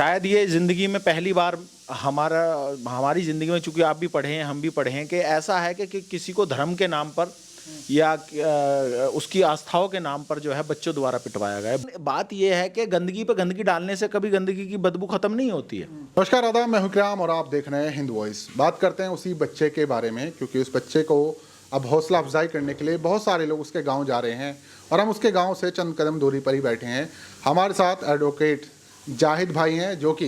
शायद ये ज़िंदगी में पहली बार हमारी ज़िंदगी में, चूंकि आप भी पढ़े हैं हम भी पढ़े हैं, कि ऐसा है कि किसी को धर्म के नाम पर या उसकी आस्थाओं के नाम पर जो है बच्चों द्वारा पिटवाया गया है। बात यह है कि गंदगी पे गंदगी डालने से कभी गंदगी की बदबू खत्म नहीं होती है। नमस्कार, आदाब, मैं हूं इकराम और आप देख रहे हैं हिंद वॉइस। बात करते हैं उसी बच्चे के बारे में, क्योंकि उस बच्चे को अब हौसला अफजाई करने के लिए बहुत सारे लोग उसके गांव जा रहे हैं और हम उसके गांव से चंद कदम दूरी पर ही बैठे हैं। हमारे साथ एडवोकेट जाहिद भाई हैं, जो कि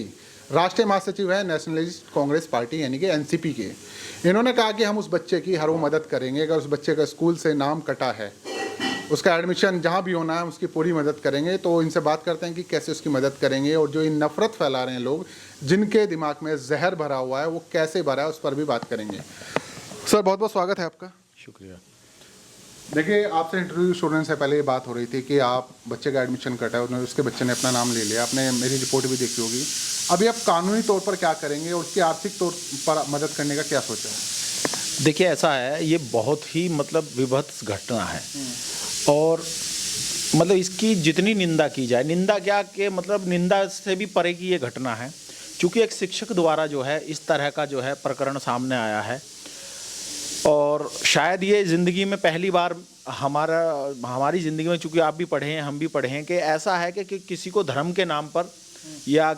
राष्ट्रीय महासचिव है नेशनलिस्ट कांग्रेस पार्टी यानी कि एनसीपी के। इन्होंने कहा कि हम उस बच्चे की हर वो मदद करेंगे, अगर उस बच्चे का स्कूल से नाम कटा है, उसका एडमिशन जहाँ भी होना है उसकी पूरी मदद करेंगे। तो इनसे बात करते हैं कि कैसे उसकी मदद करेंगे और जो इन नफरत फैला रहे हैं लोग, जिनके दिमाग में जहर भरा हुआ है, वो कैसे भरा है उस पर भी बात करेंगे। सर, बहुत बहुत स्वागत है आपका। शुक्रिया। देखिए, आपसे इंटरव्यू शुरू से पहले ये बात हो रही थी कि आप बच्चे का एडमिशन कटा है, उन्होंने उसके बच्चे ने अपना नाम ले लिया, आपने मेरी रिपोर्ट भी देखी होगी। अभी आप कानूनी तौर पर क्या करेंगे और उसकी आर्थिक तौर पर मदद करने का क्या सोचा है? देखिए, ऐसा है, ये बहुत ही विभत्स घटना है और इसकी जितनी निंदा की जाए, निंदा क्या कि निंदा से भी परे की ये घटना है। क्योंकि एक शिक्षक द्वारा जो है इस तरह का जो है प्रकरण सामने आया है और शायद ये ज़िंदगी में पहली बार हमारी ज़िंदगी में, चूंकि आप भी पढ़े हैं हम भी पढ़े हैं, कि ऐसा है कि किसी को धर्म के नाम पर या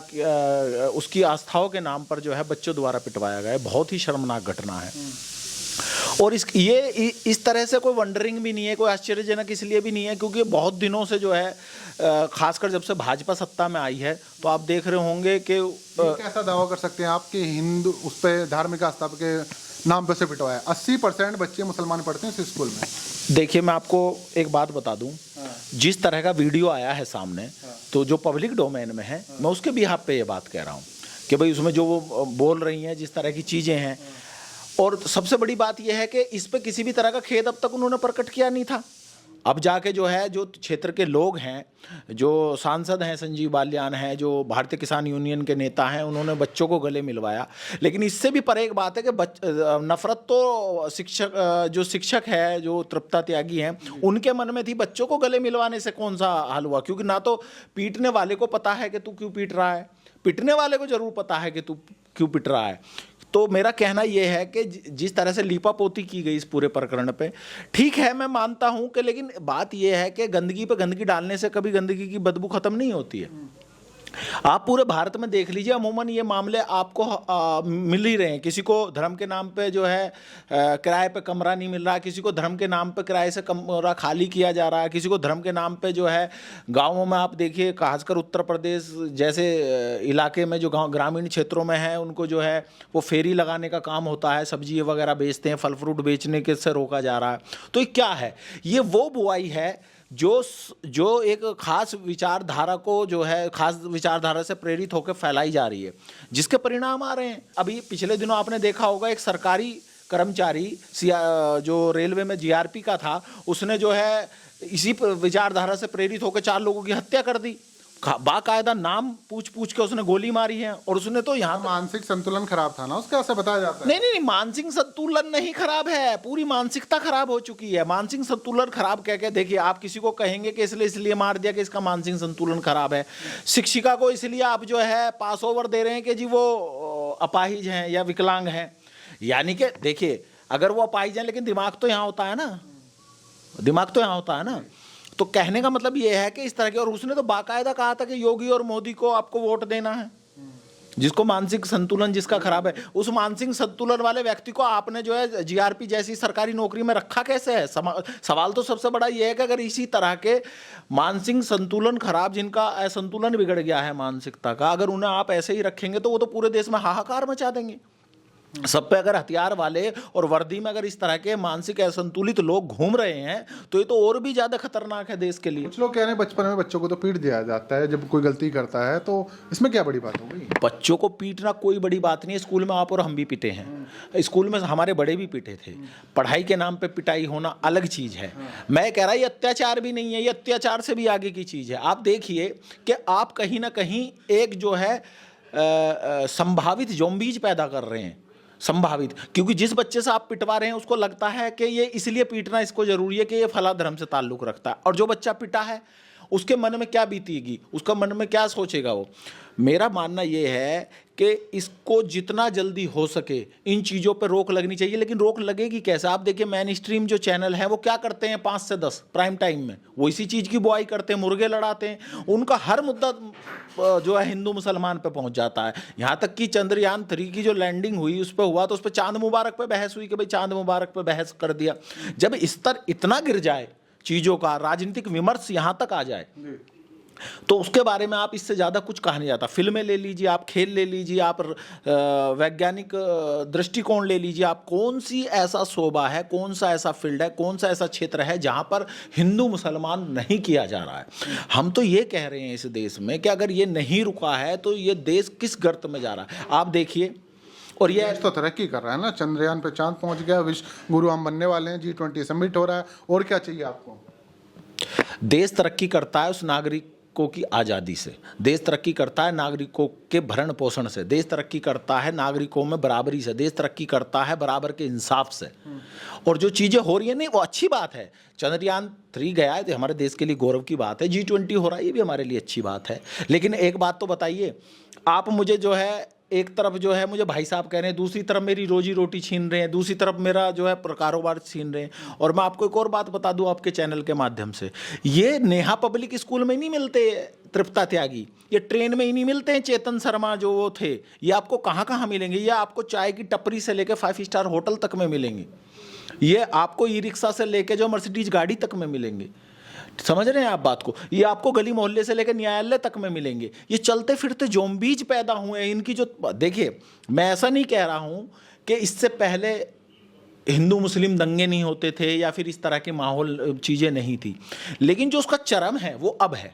उसकी आस्थाओं के नाम पर जो है बच्चों द्वारा पिटवाया गया है। बहुत ही शर्मनाक घटना है और इस तरह से कोई वंडरिंग भी नहीं है, कोई आश्चर्यजनक इसलिए भी नहीं है क्योंकि बहुत दिनों से जो है, खासकर जब से भाजपा सत्ता में आई है, तो आप देख रहे होंगे कि कैसा दावा कर सकते हैं आप कि हिंदू उस पर धार्मिक आस्था के नाम पर से पिटवाया? 80% बच्चे मुसलमान पढ़ते हैं इस स्कूल में। देखिए, मैं आपको एक बात बता दूं, जिस तरह का वीडियो आया है सामने, तो जो पब्लिक डोमेन में है, मैं उसके बिहाफ पे ये बात कह रहा हूं कि भाई उसमें जो वो बोल रही हैं, जिस तरह की चीज़ें हैं, और सबसे बड़ी बात यह है कि इस पे किसी भी तरह का खेद अब तक उन्होंने प्रकट किया नहीं था। अब जाके जो है, जो क्षेत्र के लोग हैं, जो सांसद हैं, संजीव बालियान हैं, जो भारतीय किसान यूनियन के नेता हैं, उन्होंने बच्चों को गले मिलवाया। लेकिन इससे भी परे एक बात है कि नफरत तो जो शिक्षक है, जो तृप्ता त्यागी हैं, उनके मन में थी। बच्चों को गले मिलवाने से कौन सा हल हुआ? क्योंकि ना तो पीटने वाले को पता है कि तू क्यों पीट रहा है, पिटने वाले को जरूर पता है कि तू क्यों पिट रहा है। तो मेरा कहना यह है कि जिस तरह से लीपापोती की गई इस पूरे प्रकरण पे, ठीक है, मैं मानता हूं कि, लेकिन बात यह है कि गंदगी पे गंदगी डालने से कभी गंदगी की बदबू खत्म नहीं होती है। आप पूरे भारत में देख लीजिए, अमूमन ये मामले आपको मिल ही रहे हैं। किसी को धर्म के नाम पे जो है किराए पे कमरा नहीं मिल रहा, किसी को धर्म के नाम पे किराए से कमरा खाली किया जा रहा है, किसी को धर्म के नाम पे जो है गाँवों में, आप देखिए खासकर उत्तर प्रदेश जैसे इलाके में, जो गाँव ग्रामीण क्षेत्रों में है, उनको जो है वो फेरी लगाने का काम होता है, सब्जी वगैरह बेचते हैं, फल फ्रूट बेचने के से रोका जा रहा है। तो ये क्या है? ये वो बुराई है जो एक खास विचारधारा को जो है, खास विचारधारा से प्रेरित होकर फैलाई जा रही है, जिसके परिणाम आ रहे हैं। अभी पिछले दिनों आपने देखा होगा, एक सरकारी कर्मचारी जो रेलवे में जीआरपी का था, उसने जो है इसी विचारधारा से प्रेरित होकर 4 लोगों की हत्या कर दी। बाकायदा नाम पूछ के उसने गोली मारी है। और उसने तो यहाँ मानसिक संतुलन खराब था ना उसका, ऐसा बताया जाता है। नहीं, मानसिक संतुलन नहीं खराब है, पूरी मानसिकता खराब हो चुकी है। मानसिक संतुलन खराब कह के देखिए, आप किसी को कहेंगे कि इसलिए मार दिया कि इसका मानसिक संतुलन खराब है। शिक्षिका को इसलिए आप जो है पास ओवर दे रहे हैं कि जी वो अपाहिज हैं या विकलांग हैं। यानी कि देखिए, अगर वो अपाहिज हैं लेकिन दिमाग तो यहाँ होता है ना, तो कहने का मतलब ये है कि इस तरह के। और उसने तो बाकायदा कहा था कि योगी और मोदी को आपको वोट देना है। जिसको मानसिक संतुलन जिसका खराब है, उस मानसिक संतुलन वाले व्यक्ति को आपने जो है जीआरपी जैसी सरकारी नौकरी में रखा कैसे है? सवाल तो सबसे बड़ा ये है कि अगर इसी तरह के मानसिक संतुलन खराब, जिनका असंतुलन बिगड़ गया है मानसिकता का, अगर उन्हें आप ऐसे ही रखेंगे तो वो तो पूरे देश में हाहाकार मचा देंगे। सब पे अगर हथियार वाले और वर्दी में अगर इस तरह के मानसिक असंतुलित लोग घूम रहे हैं, तो ये तो और भी ज्यादा खतरनाक है देश के लिए। कुछ लोग कह रहे हैं बचपन में बच्चों को तो पीट दिया जाता है जब कोई गलती करता है, तो इसमें क्या बड़ी बात हो गई? बच्चों को पीटना कोई बड़ी बात नहीं है। स्कूल में आप और हम भी पिटे हैं, स्कूल में हमारे बड़े भी पिटे थे। पढ़ाई के नाम पे पिटाई होना अलग चीज है। मैं कह रहा ये अत्याचार भी नहीं है, ये अत्याचार से भी आगे की चीज है। आप देखिए कि आप कहीं ना कहीं एक जो है संभावित ज़ॉम्बीज पैदा कर रहे हैं। संभावित, क्योंकि जिस बच्चे से आप पिटवा रहे हैं उसको लगता है कि ये इसलिए पीटना इसको जरूरी है कि ये फला धर्म से ताल्लुक रखता है। और जो बच्चा पिटा है उसके मन में क्या बीतेगी, उसका मन में क्या सोचेगा वो। मेरा मानना ये है कि इसको जितना जल्दी हो सके इन चीज़ों पर रोक लगनी चाहिए। लेकिन रोक लगेगी कैसे? आप देखिए मेन स्ट्रीम जो चैनल है वो क्या करते हैं 5 से 10 प्राइम टाइम में वो इसी चीज़ की बुआई करते हैं, मुर्गे लड़ाते हैं। उनका हर मुद्दा जो है हिंदू मुसलमान पे पहुंच जाता है। यहाँ तक कि चंद्रयान 3 की जो लैंडिंग हुई उस पर हुआ तो उस पर चांद मुबारक पे बहस हुई कि भाई चांद मुबारक पे बहस कर दिया। जब स्तर इतना गिर जाए चीज़ों का, राजनीतिक विमर्श यहाँ तक आ जाए तो उसके बारे में आप इससे ज़्यादा कुछ कहा नहीं जाता। फिल्में ले लीजिए आप, खेल ले लीजिए आप, वैज्ञानिक दृष्टिकोण ले लीजिए आप, कौन सी ऐसा शोबा है, कौन सा ऐसा फील्ड है, कौन सा ऐसा क्षेत्र है जहाँ पर हिंदू मुसलमान नहीं किया जा रहा है। हम तो ये कह रहे हैं इस देश में कि अगर ये नहीं रुका है तो ये देश किस गर्त में जा रहा है आप देखिए। और ये देश तो तरक्की कर रहा है ना, चंद्रयान पे चांद पहुंच गया, विश्व गुरु हम बनने वाले हैं, G20 समिट हो रहा है, और क्या चाहिए आपको? देश तरक्की करता है उस नागरिकों की आज़ादी से, देश तरक्की करता है नागरिकों के भरण पोषण से, देश तरक्की करता है नागरिकों में बराबरी से, देश तरक्की करता है बराबर के इंसाफ से। और जो चीज़ें हो रही है नहीं वो अच्छी बात है। चंद्रयान 3 गया है तो हमारे देश के लिए गौरव की बात है। G20 हो रहा है ये भी हमारे लिए अच्छी बात है। लेकिन एक बात तो बताइए, आप मुझे जो है एक तरफ जो है मुझे भाई साहब कह रहे हैं, दूसरी तरफ मेरी रोजी रोटी छीन रहे हैं, दूसरी तरफ मेरा जो है कारोबार छीन रहे हैं। और मैं आपको एक और बात बता दूं आपके चैनल के माध्यम से, ये नेहा पब्लिक स्कूल में नहीं मिलते तृप्ता त्यागी, ये ट्रेन में ही नहीं मिलते हैं चेतन शर्मा जो वो थे, ये आपको कहाँ कहाँ मिलेंगे? ये आपको चाय की टपरी से लेकर 5 स्टार होटल तक में मिलेंगे, ये आपको ई रिक्शा से लेकर जो मर्सिडीज गाड़ी तक में मिलेंगे। समझ रहे हैं आप बात को? ये आपको गली मोहल्ले से लेकर न्यायालय तक में मिलेंगे। ये चलते फिरते जोम्बीज पैदा हुए हैं इनकी। जो देखिए मैं ऐसा नहीं कह रहा हूं कि इससे पहले हिंदू मुस्लिम दंगे नहीं होते थे या फिर इस तरह के माहौल चीज़ें नहीं थी, लेकिन जो उसका चरम है वो अब है।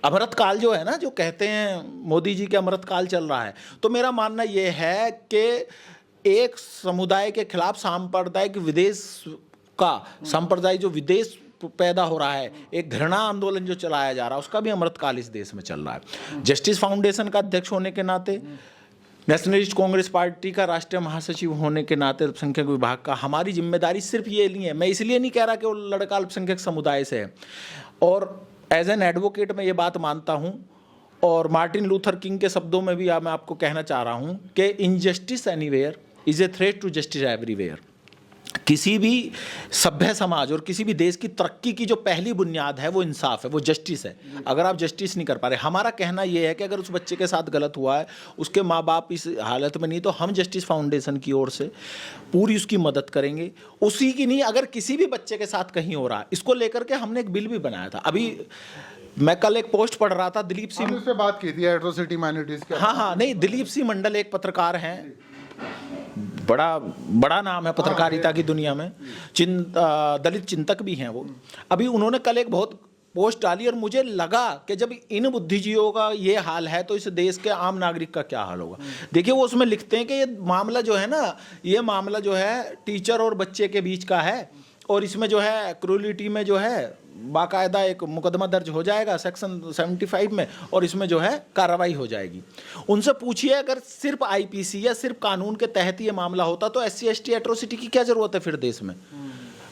अमृत काल जो है ना, जो कहते हैं मोदी जी के अमृत काल चल रहा है। तो मेरा मानना ये है कि एक समुदाय के खिलाफ सांप्रदायिक विदेश का संप्रदाय जो विदेश पैदा हो रहा है, एक घृणा आंदोलन जो चलाया जा रहा है, उसका भी अमृतकाल इस देश में चल रहा है। जस्टिस फाउंडेशन का अध्यक्ष होने के नाते, नेशनलिस्ट कांग्रेस पार्टी का राष्ट्रीय महासचिव होने के नाते, अल्पसंख्यक विभाग का हमारी जिम्मेदारी सिर्फ ये नहीं है। मैं इसलिए नहीं कह रहा कि वो लड़का अल्पसंख्यक समुदाय से है, और एज एन एडवोकेट मैं ये बात मानता हूँ, और मार्टिन लूथर किंग के शब्दों में भी मैं आपको कहना चाह रहा हूँ कि injustice anywhere is a threat to justice everywhere. किसी भी सभ्य समाज और किसी भी देश की तरक्की की जो पहली बुनियाद है वो इंसाफ है, वो जस्टिस है। अगर आप जस्टिस नहीं कर पा रहे, हमारा कहना ये है कि अगर उस बच्चे के साथ गलत हुआ है, उसके माँ बाप इस हालत में नहीं, तो हम जस्टिस फाउंडेशन की ओर से पूरी उसकी मदद करेंगे। उसी की नहीं, अगर किसी भी बच्चे के साथ कहीं हो रहा है, इसको लेकर के हमने एक बिल भी बनाया था। अभी मैं कल एक पोस्ट पढ़ रहा था, दिलीप सिंह से बात की थी एट्रोसिटी माइनॉरिटीज के। हाँ, नहीं, दिलीप सिंह मंडल एक पत्रकार हैं, बड़ा नाम है पत्रकारिता की दुनिया में, दलित चिंतक भी हैं वो। अभी उन्होंने कल एक बहुत पोस्ट डाली और मुझे लगा कि जब इन बुद्धिजीवियों का ये हाल है तो इस देश के आम नागरिक का क्या हाल होगा। देखिए वो उसमें लिखते हैं कि ये मामला जो है ना, ये मामला जो है टीचर और बच्चे के बीच का है, और इसमें जो है क्रूलिटी में जो है बाकायदा एक मुकदमा दर्ज हो जाएगा सेक्शन 75 में, और इसमें जो है कार्रवाई हो जाएगी। उनसे पूछिए अगर सिर्फ आईपीसी या सिर्फ कानून के तहत ये मामला होता तो SC ST एट्रोसिटी की क्या जरूरत है फिर देश में?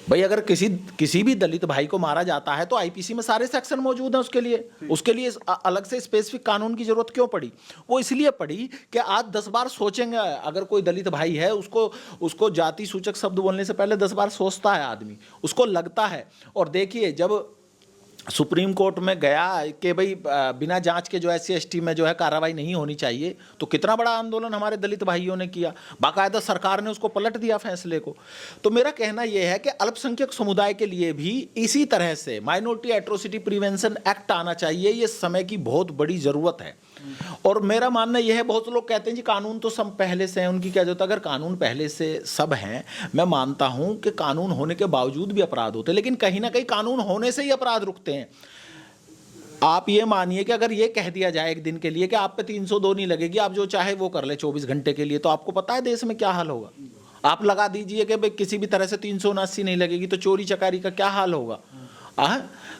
भाई अगर किसी भी दलित भाई को मारा जाता है तो आईपीसी में सारे सेक्शन मौजूद हैं उसके लिए अलग से स्पेसिफिक कानून की जरूरत क्यों पड़ी? वो इसलिए पड़ी कि आज 10 बार सोचेंगे। अगर कोई दलित भाई है, उसको जाति सूचक शब्द बोलने से पहले 10 बार सोचता है आदमी, उसको लगता है। और देखिए जब सुप्रीम कोर्ट में गया कि भाई बिना जांच के जो SC ST में जो है कार्रवाई नहीं होनी चाहिए, तो कितना बड़ा आंदोलन हमारे दलित भाइयों ने किया, बाकायदा सरकार ने उसको पलट दिया फैसले को। तो मेरा कहना यह है कि अल्पसंख्यक समुदाय के लिए भी इसी तरह से माइनॉरिटी एट्रोसिटी प्रिवेंशन एक्ट आना चाहिए, ये समय की बहुत बड़ी ज़रूरत है। और मेरा मानना यह है, बहुत लोग कहते हैं जी कानून तो सब पहले से हैं, उनकी क्या जरूरत है? अगर कानून पहले से सब हैं, मैं मानता हूं कि कानून होने के बावजूद भी अपराध होते हैं, लेकिन कहीं ना कहीं कानून होने से ही अपराध रुकते हैं। आप ये मानिए कि अगर ये कह दिया जाए एक दिन के लिए कि आप पे 302 नहीं लगेगी, आप जो चाहे वो कर ले 24 घंटे के लिए, तो आपको पता है देश में क्या हाल होगा। आप लगा दीजिए कि भाई किसी भी तरह से 379 नहीं लगेगी, तो चोरी चकारी का क्या हाल होगा।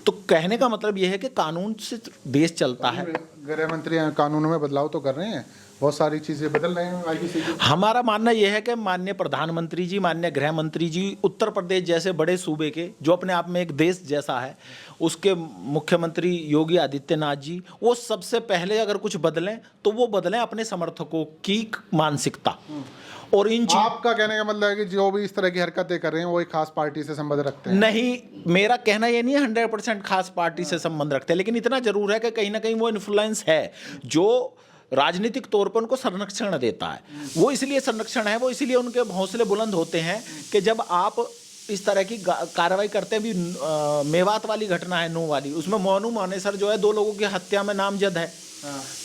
तो कहने का मतलब यह है कि कानून से देश चलता है। गृह मंत्री कानूनों में बदलाव तो कर रहे हैं, बहुत सारी चीजें बदल रहे हैं आईपीसी की। हमारा मानना यह है कि माननीय प्रधानमंत्री जी, माननीय गृह मंत्री जी, उत्तर प्रदेश जैसे बड़े सूबे के, जो अपने आप में एक देश जैसा है, उसके मुख्यमंत्री योगी आदित्यनाथ जी, वो सबसे पहले अगर कुछ बदलें तो वो बदलें अपने समर्थकों की मानसिकता। और आपका कहने का मतलब है कि जो भी इस तरह की हरकतें कर रहे हैं वो एक खास पार्टी से संबंध रखते हैं? नहीं, मेरा कहना ये नहीं है 100% खास पार्टी से संबंध रखते हैं, लेकिन इतना जरूर है कि कहीं ना कहीं वो इन्फ्लुएंस है जो राजनीतिक तौर पर उनको संरक्षण देता है। वो इसलिए संरक्षण है, वो इसलिए उनके हौसले बुलंद होते हैं कि जब आप इस तरह की कार्रवाई करते हैं। भी मेवात वाली घटना है, नू वाली, उसमें मोनू मानेसर जो है 2 लोगों की हत्या में नामजद है,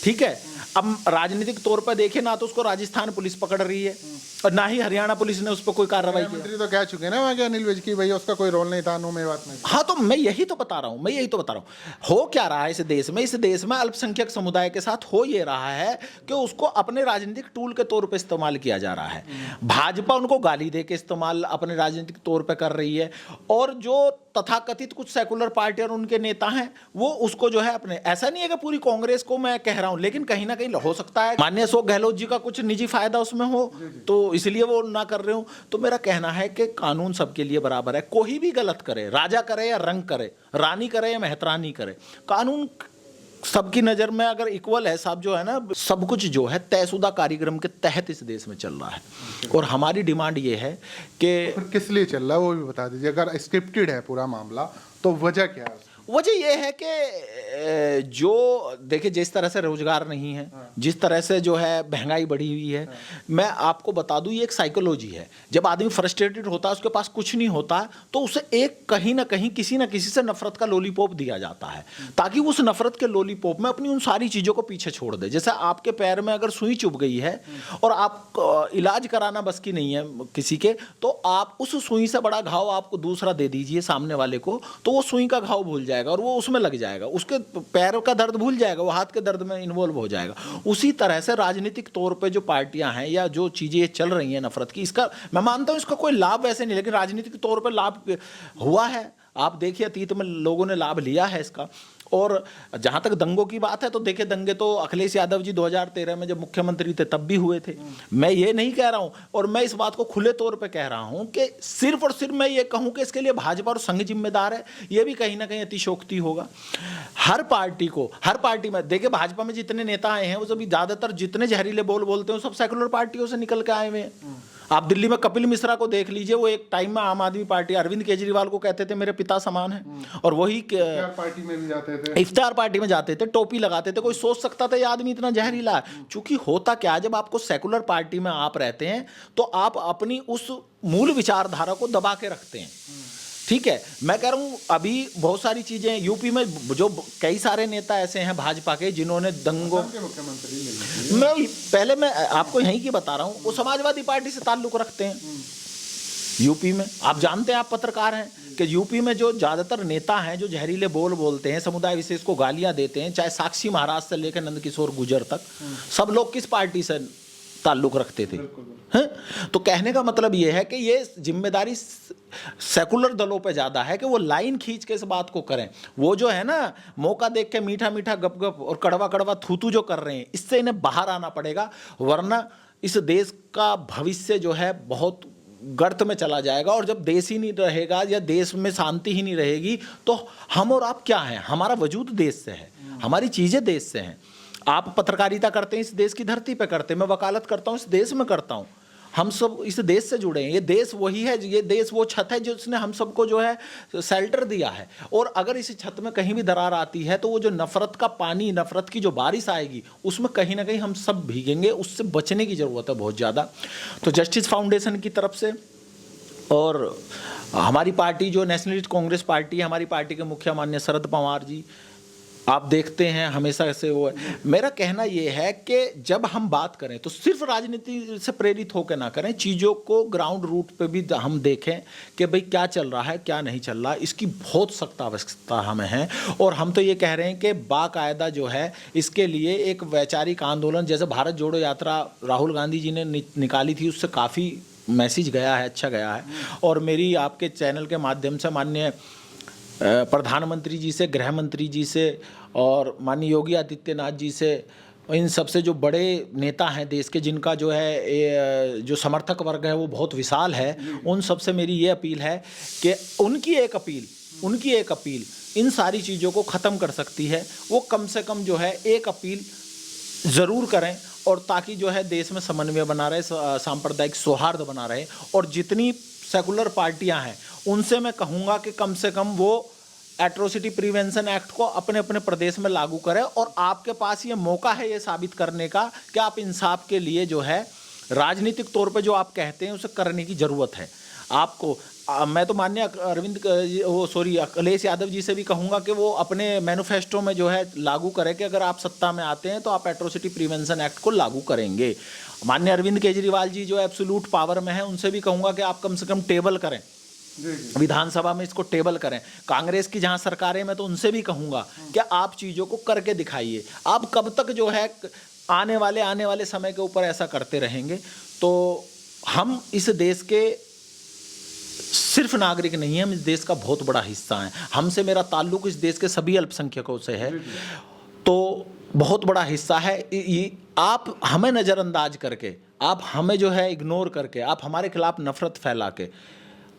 ठीक है। अब राजनीतिक तौर पर देखें ना तो उसको राजस्थान पुलिस पकड़ रही है और ना ही हरियाणा पुलिस ने उस पर कोई कार्रवाई की। मंत्री तो कह चुके हैं ना वहाँ के अनिल विज की भैया उसका कोई रोल नहीं था नू मेवात में। हाँ, तो मैं यही तो बता रहा हूँ, हो क्या रहा है इस देश में। इस देश में अल्पसंख्यक समुदाय के साथ हो ये रहा है कि उसको अपने राजनीतिक टूल के तौर पे इस्तेमाल किया जा रहा है। भाजपा उनको गाली दे के इस्तेमाल अपने राजनीतिक तौर पे कर रही है, और जो तथाकथित कुछ सेकुलर पार्टी और उनके नेता हैं वो उसको जो है अपने, ऐसा नहीं है कि पूरी कांग्रेस को मैं कह रहा हूं, लेकिन कहीं ना कहीं हो सकता है माननीय अशोक गहलोत जी का कुछ निजी फायदा उसमें हो, तो इसलिए वो ना कर रहे हो। तो मेरा कहना है कि कानून सबके लिए बराबर है, कोई भी गलत करे, राजा करे या रंग करे, रानी करे या मेहतरानी करे, कानून सबकी नज़र में अगर इक्वल है। साहब जो है ना, सब कुछ जो है तयशुदा कार्यक्रम के तहत इस देश में चल रहा है, और हमारी डिमांड ये है कि किस लिए चल रहा है वो भी बता दीजिए। अगर स्क्रिप्टेड है पूरा मामला तो वजह क्या है? वजह यह है कि जो देखिए जिस तरह से रोजगार नहीं है, जिस तरह से जो है महंगाई बढ़ी हुई है, मैं आपको बता दूं ये एक साइकोलॉजी है। जब आदमी फ्रस्ट्रेटेड होता है, उसके पास कुछ नहीं होता, तो उसे एक कहीं ना कहीं किसी ना किसी से नफरत का लॉलीपॉप दिया जाता है, ताकि उस नफरत के लॉलीपॉप में अपनी उन सारी चीज़ों को पीछे छोड़ दे। जैसे आपके पैर में अगर सुई चुभ गई है और आप इलाज कराना बस की नहीं है किसी के, तो आप उस सुई से बड़ा घाव आपको दूसरा दे दीजिए सामने वाले को, तो वो सुई का घाव भूल जाएगा और वो उसमें लग जाएगा, उसके पैरों का दर्द भूल जाएगा, वो हाथ के दर्द में इन्वॉल्व हो जाएगा। उसी तरह से राजनीतिक तौर पे जो पार्टियां हैं या जो चीज़ें चल रही हैं नफरत की, इसका मैं मानता हूं इसका कोई लाभ वैसे नहीं, लेकिन राजनीतिक तौर पे लाभ हुआ है। आप देखिए अतीत में लोगों ने लाभ लिया है इसका। और जहाँ तक दंगों की बात है तो देखिए दंगे तो अखिलेश यादव जी 2013 में जब मुख्यमंत्री थे तब भी हुए थे। मैं ये नहीं कह रहा हूँ, और मैं इस बात को खुले तौर पे कह रहा हूँ कि सिर्फ और सिर्फ मैं ये कहूँ कि इसके लिए भाजपा और संघ जिम्मेदार है, ये भी कहीं ना कहीं अतिशोक्ति होगा। हर पार्टी में देखिए, भाजपा में जितने नेता आए हैं वो सभी ज़्यादातर जितने जहरीले बोल बोलते हैं वो सब सेकुलर पार्टियों से निकल के आए हुए हैं। आप दिल्ली में कपिल मिश्रा को देख लीजिए, वो एक टाइम में आम आदमी पार्टी, अरविंद केजरीवाल को कहते थे मेरे पिता समान है, और वही पार्टी में भी जाते थे, इफ्तार पार्टी में जाते थे, टोपी लगाते थे। कोई सोच सकता था ये आदमी इतना जहरीला है? चूंकि होता क्या, जब आपको सेकुलर पार्टी में आप रहते हैं तो आप अपनी उस मूल विचारधारा को दबा के रखते हैं, ठीक है। मैं कह रहा हूँ अभी बहुत सारी चीजें यूपी में, जो कई सारे नेता ऐसे हैं भाजपा के जिन्होंने दंगों के मुख्यमंत्री, मैं आपको यहीं की बता रहा हूँ, वो समाजवादी पार्टी से ताल्लुक रखते हैं यूपी में। आप जानते हैं, आप पत्रकार हैं, कि यूपी में जो ज्यादातर नेता हैं जो जहरीले बोल बोलते हैं, समुदाय विशेष को गालियां देते हैं, चाहे साक्षी महाराज से लेकर नंदकिशोर गुर्जर तक, सब लोग किस पार्टी से ताल्लुक रखते थे? हैं? तो कहने का मतलब यह है कि ये जिम्मेदारी सेकुलर दलों पे ज्यादा है कि वो लाइन खींच के इस बात को करें। वो जो है ना, मौका देख के मीठा मीठा गप गप और कड़वा कड़वा थूथू जो कर रहे हैं, इससे इन्हें बाहर आना पड़ेगा, वरना इस देश का भविष्य जो है बहुत गर्त में चला जाएगा। और जब देश ही नहीं रहेगा या देश में शांति ही नहीं रहेगी तो हम और आप क्या हैं? हमारा वजूद देश से है, हमारी चीजें देश से हैं। आप पत्रकारिता करते हैं, इस देश की धरती पे करते हैं, मैं वकालत करता हूँ, इस देश में करता हूँ। हम सब इस देश से जुड़े हैं, ये देश वही है, ये देश वो छत है जिसने हम सबको जो है शेल्टर दिया है। और अगर इस छत में कहीं भी दरार आती है तो वो जो नफरत का पानी, नफरत की जो बारिश आएगी, उसमें कहीं ना कहीं हम सब भीगेंगे। उससे बचने की ज़रूरत है बहुत ज़्यादा। तो जस्टिस फाउंडेशन की तरफ से और हमारी पार्टी जो नेशनलिस्ट कांग्रेस पार्टी है, हमारी पार्टी के मुखिया माननीय शरद पवार जी, आप देखते हैं हमेशा ऐसे वो है। मेरा कहना ये है कि जब हम बात करें तो सिर्फ राजनीति से प्रेरित होकर ना करें, चीज़ों को ग्राउंड रूट पे भी हम देखें कि भाई क्या चल रहा है, क्या नहीं चल रहा। इसकी बहुत सख्त आवश्यकता हमें है। और हम तो ये कह रहे हैं कि बाकायदा जो है इसके लिए एक वैचारिक आंदोलन, जैसे भारत जोड़ो यात्रा राहुल गांधी जी ने निकाली थी, उससे काफ़ी मैसेज गया है, अच्छा गया है। और मेरी आपके चैनल के माध्यम से माननीय प्रधानमंत्री जी से, गृह मंत्री जी से और माननीय योगी आदित्यनाथ जी से, इन सबसे जो बड़े नेता हैं देश के, जिनका जो है जो समर्थक वर्ग है वो बहुत विशाल है, उन सबसे मेरी ये अपील है कि उनकी एक अपील इन सारी चीज़ों को ख़त्म कर सकती है। वो कम से कम जो है एक अपील ज़रूर करें, और ताकि जो है देश में समन्वय बना रहे, सांप्रदायिक सौहार्द बना रहे। और जितनी सेकुलर पार्टियां हैं उनसे मैं कहूँगा कि कम से कम वो एट्रोसिटी प्रिवेंशन एक्ट को अपने अपने प्रदेश में लागू करें। और आपके पास ये मौका है ये साबित करने का कि आप इंसाफ के लिए जो है राजनीतिक तौर पे जो आप कहते हैं उसे करने की ज़रूरत है आपको। मैं तो माननीय अखिलेश यादव जी से भी कहूँगा कि वो अपने मैनिफेस्टो में जो है लागू करें कि अगर आप सत्ता में आते हैं तो आप एट्रोसिटी प्रिवेंशन एक्ट को लागू करेंगे। माननीय अरविंद केजरीवाल जी जो एब्सोल्यूट पावर में हैं, उनसे भी कहूँगा कि आप कम से कम टेबल करें, विधानसभा में इसको टेबल करें। कांग्रेस की जहां सरकारें, मैं तो उनसे भी कहूंगा कि आप चीज़ों को करके दिखाइए। आप कब तक जो है आने वाले समय के ऊपर ऐसा करते रहेंगे तो हम इस देश के सिर्फ नागरिक नहीं हैं, हम इस देश का बहुत बड़ा हिस्सा हैं। हमसे मेरा ताल्लुक इस देश के सभी अल्पसंख्यकों से है, तो बहुत बड़ा हिस्सा है। आप हमें नज़रअंदाज करके, आप हमें जो है इग्नोर करके, आप हमारे खिलाफ नफरत फैला के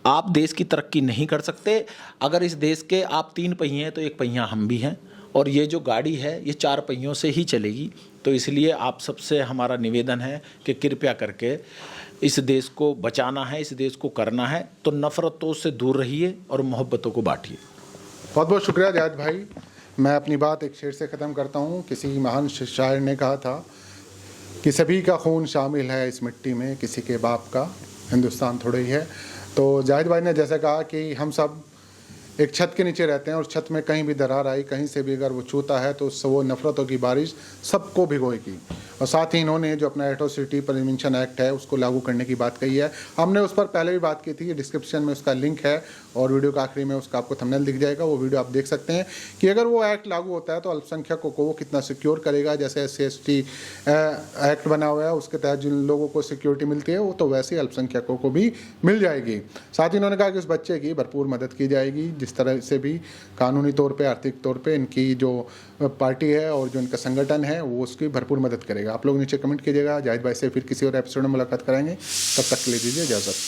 आप देश की तरक्की नहीं कर सकते। अगर इस देश के आप 3 पहिए हैं तो 1 पहिया हम भी हैं, और ये जो गाड़ी है ये 4 पहियों से ही चलेगी। तो इसलिए आप सबसे हमारा निवेदन है कि कृपया करके इस देश को बचाना है, इस देश को करना है, तो नफ़रतों से दूर रहिए और मोहब्बतों को बांटिए। बहुत बहुत शुक्रिया जायद भाई। मैं अपनी बात एक शेर से ख़त्म करता हूँ। किसी महान शायर ने कहा था कि सभी का खून शामिल है इस मिट्टी में, किसी के बाप का हिंदुस्तान थोड़ा ही है। तो जाहिद भाई ने जैसे कहा कि हम सब एक छत के नीचे रहते हैं और छत में कहीं भी दरार आई, कहीं से भी अगर वो छूता है तो उससे वो नफ़रतों की बारिश सबको भिगोएगी। और साथ ही इन्होंने जो अपना एट्रोसिटी प्रिवेंशन एक्ट है उसको लागू करने की बात कही है। हमने उस पर पहले भी बात की थी, डिस्क्रिप्शन में उसका लिंक है और वीडियो के आखिरी में उसका आपको थंबनेल दिख जाएगा, वो वीडियो आप देख सकते हैं कि अगर वो एक्ट लागू होता है तो अल्पसंख्यकों को वो कितना सिक्योर करेगा। जैसे SC/ST एक्ट बना हुआ है उसके तहत जिन लोगों को सिक्योरिटी मिलती है वो तो वैसे ही अल्पसंख्यकों को भी मिल जाएगी। साथ ही इन्होंने कहा कि उस बच्चे की भरपूर मदद की जाएगी, जिस तरह से भी कानूनी तौर पे, आर्थिक तौर पे इनकी जो पार्टी है और जो इनका संगठन है वो उसकी भरपूर मदद करेगा। आप लोग नीचे कमेंट कीजिएगा। जाहिद भाई से फिर किसी और एपिसोड में मुलाकात कराएंगे, तब तक के लिए दीजिए इजाज़त।